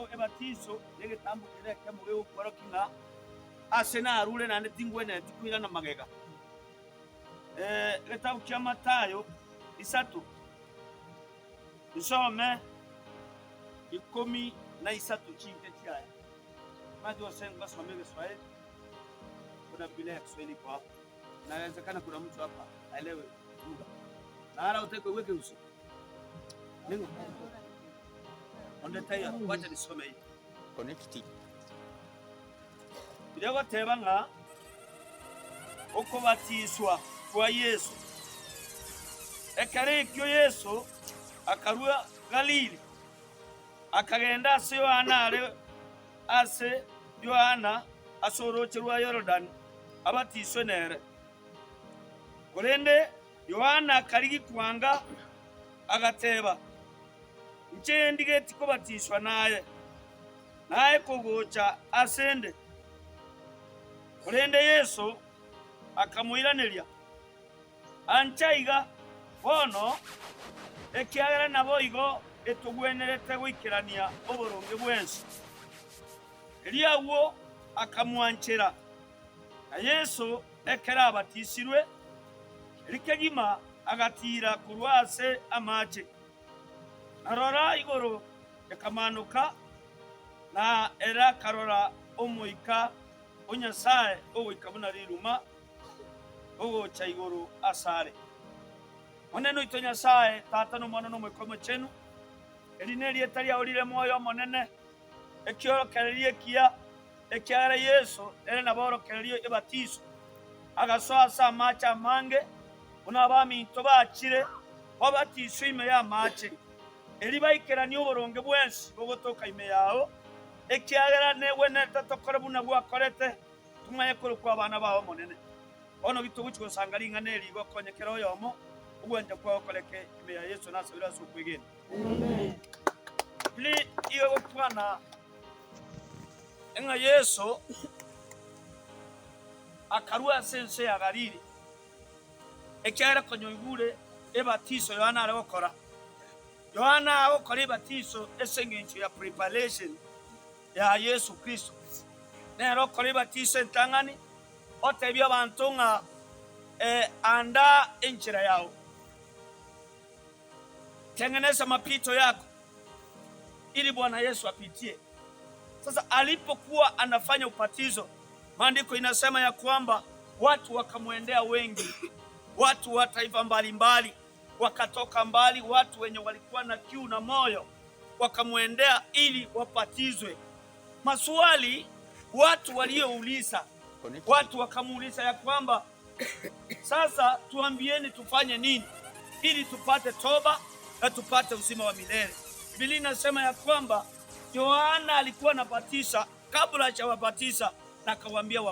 ko ebatiso negetambukire kemube ukorokinga asena arule na netingwene tikwira na magega. Gitabu kya Matayo 3 isome 13 chike chaya. Maji wasenga some Kiswahili. Kuna Biblia ya Kiswahili kwa hapa. Inawezekana kuna mtu hapa aelewe lugha. Na hala uteke uweke uso. Nini? Ondetaya wacha nisome hii. Connected. Bidego tebanga uko batiswa kwa Yesu. Ekare kyo Yesu akarua Galili. Akagenda ase Yohana asorocherwa Yordan abatiswe nere. Kurende Yohana akarigi kwanga agateba nchendi tiko batiswa naye kugocha asende. Kurende Yesu akamuiraneria anchaiga bono ekiagera nabo igo etugwenerete gwikirania oboronge bwensi. Eliawo akamwanchera na Yesu ekera abatisirwe likegima agatira kurwase amache arora igoro ekamanuka na era karora omuika onyasaye owikabuna riruma ogocha igoro asare moneno itonyasaye tata no mwana no mwekomo chenu elineri etalia olire moyo monene ekiorokererie kia ekiara Yesu ere naborokererie ebatiso agasoasa amache mange unabami tobachire obatiswe ime ya amache elibaikirani oboronge bwensi bogotoka ime yao ekiagera newe netatokora buna bwakorete tumaye kwa abana bawo monene ono bituguchiko sangalinga neri gokonyekera oyomo ubwende kwa okoleke ime ya Yesu nasubira su kwigeni. Amen. Bili iyo gokwana enga Yesu akarua sense ya Galili ekiagera konyoigure ebatiso Yohana aragokora. Yohana agokora ebatiso esengencho ya preparation ya Yesu Kristo. Nero kore batiso entangani otebya abantu nga anda enchira yao. Tengeneza mapito yako ili Bwana Yesu apitie. Sasa alipokuwa anafanya upatizo, maandiko inasema ya kwamba watu wakamwendea wengi. Watu wa taifa mbalimbali wakatoka mbali, watu wenye walikuwa na kiu na moyo wakamwendea ili wapatizwe. Maswali watu waliouliza, watu wakamuuliza ya kwamba sasa tuambieni tufanye nini ili tupate toba na tupate uzima wa milele. Biblia inasema ya kwamba Yohana alikuwa anabatisa, kabla hajawabatiza na akawaambia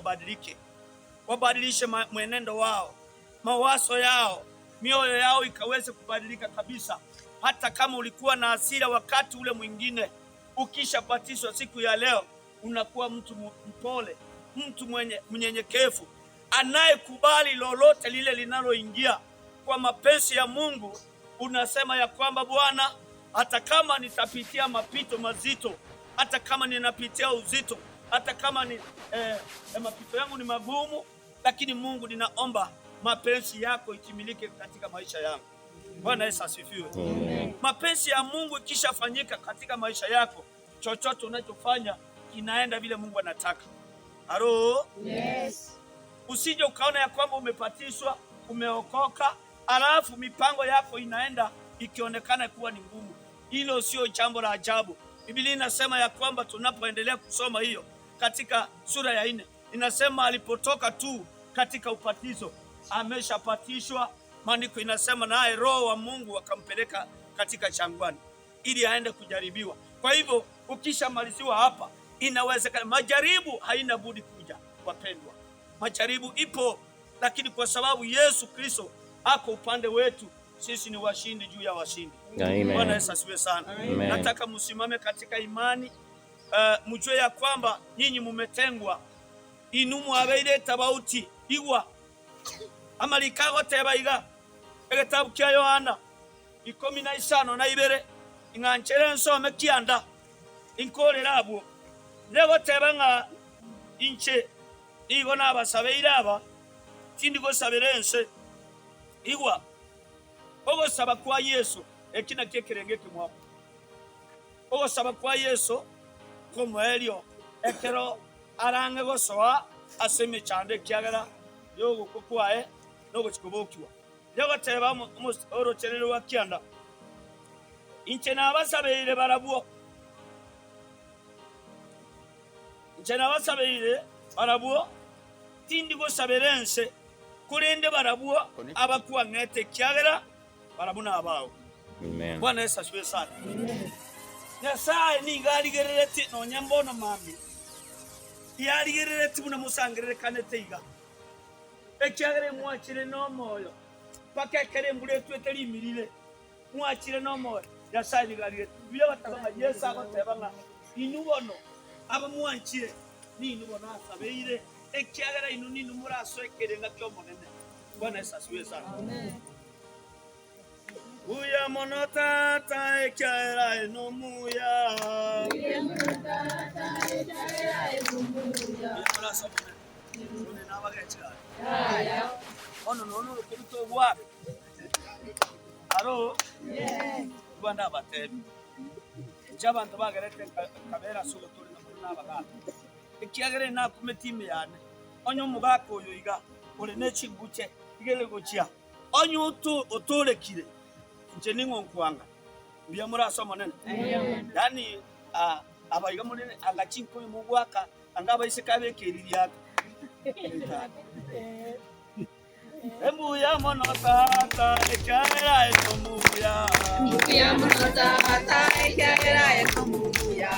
wabadilishe mwenendo wao, mawazo yao, mioyo yao ikaweze kubadilika kabisa. Hata kama ulikuwa na hasira wakati ule mwingine, ukishabatizwa siku ya leo unakuwa mtu mpole, mtu mnyenyekevu, anayekubali lolote lile linaloingia kwa mapenzi ya Mungu. Unasema ya kwamba Bwana, hata kama nitapitia mapito mazito, hata kama ninapitia uzito, hata kama mapito yangu ni magumu, lakini Mungu ninaomba mapenzi yako itimilike katika maisha yangu. Bwana Yesu asifiwe. Amen. Mapenzi ya Mungu ikishafanyika katika maisha yako, chochote unachofanya kinaenda vile Mungu anataka. Halo? Yes. Usije ukaona ya kwamba umepatishwa, umeokoka, alafu mipango yako inaenda ikionekana kuwa ni ngumu. Hilo sio jambo la ajabu. Biblia inasema ya kwamba tunapoendelea kusoma hiyo katika sura ya 4, inasema alipotoka tu katika upatizo ameshapatishwa. Maandiko inasema naye Roho wa Mungu akampeleka katika jangwani ili aende kujaribiwa. Kwa hivyo ukishamaliziwa hapa, inawezekana majaribu haina budi kuja. Wapendwa, majaribu ipo, lakini kwa sababu Yesu Kristo ako upande wetu, sisi ni washindi juu ya washindi. Amen. Bwana Yesu asifiwe sana. Amen. Nataka msimame katika imani, mjue ya kwamba nyinyi mumetengwa. Inumu abeire tabauti igwa amalikago tebaiga ekitabu kya Yohana 15:2 inganchere nsome kianda inkorera abo lego tebanga inche igo nabasabeire aba tindi gosabira ense igwa ogosaba kwa Yesu ekina kekerenge kimwa ogosaba kwa Yesu komelio ekero arange gosoa aseme chande kyagara yogo kokwae nogo chikobokiwa lego teba orocherero wakyanda inche nabasabeire barabuo tindi gosabira ense kurende barabuo abakuwa ngete kyagara barabuna abawo. Amen. Bwana Yesu asifiwe sana. Nyasaye ni ngaligerereti no nyambono mami yaligerereti buna musangirire kanete iga ekyagere mwachire no moyo pakekere mbure tweteri mirire mwachire no moyo Nyasaye ni ngaligerereti biyo batabanga Yesu agotebanga inubono aba mwanchire ni inubono asabeire ekyagere inu ni numuraso ekerenga kyo monene. Bwana Yesu asifiwe sana. Amen. Uya monotata ekyagera enomuya uya monotata ekyagera enomuya none nabagachira aya ono nono kuruto bwabe aro banda batebi jabantu bagerete kabera sulo turi nabagata ekyagera na kumetime yane onyo mugako oyo iga ore nechiguche igele gochia onyo uturekire nje ningo nkwanga biya muraso monene yani abayiga monene angachinko mugwaka angaba isekabe keririaka emuya monotata ekyagera enomuya emuya monotata ekyagera enomuya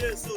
Yes,